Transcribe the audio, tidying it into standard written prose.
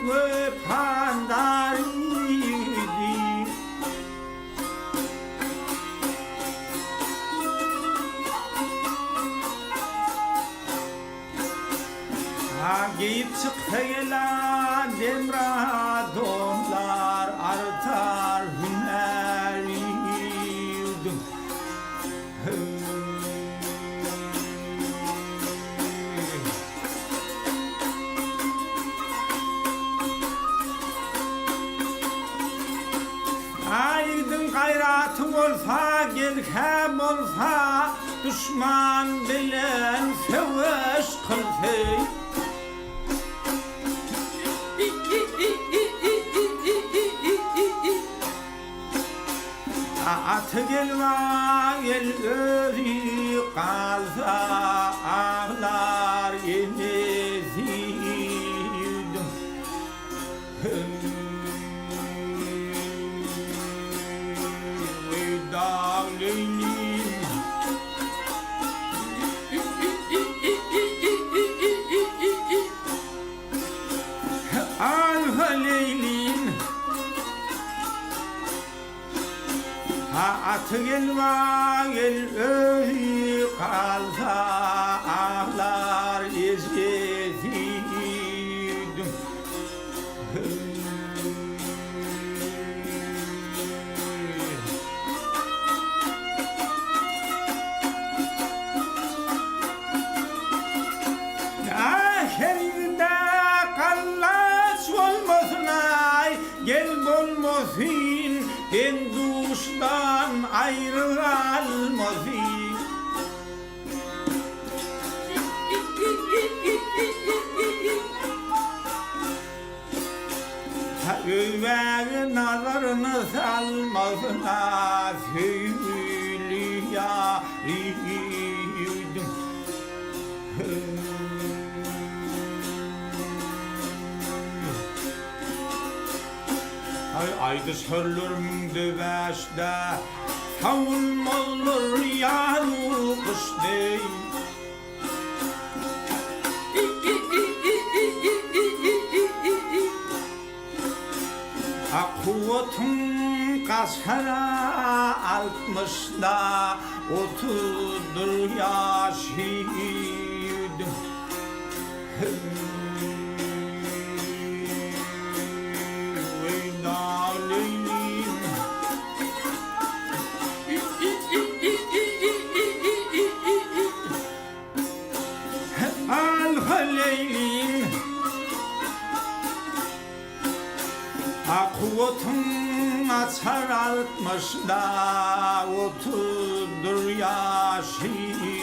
ve pandaridi. Giyip çıkıyla demradonlar artar hüneriydim. Aydın gayratı olsa, gelhem olsa, düşman bilen seveş kılsey. Atı gelva gel öri kalsa ağlar yeneziydim. Veda leylim alfa leylim. Atı gelva gel öri kalsa ağlar eziydim. Ahirinde kallaç olmasın ay, gel olmasın ben duştan ayrılmasın. Üveğin nazarını salmasın ah, söyleyarıydım. Aydı sörlürümdü beşte, savunma olur yarı kış değil. Kuvvetin kasara altmışda, 30'dur yaşıydım. Veda leylim alfa leylim. Kuvvetin açar 60'da, 30'dur yaşıydım.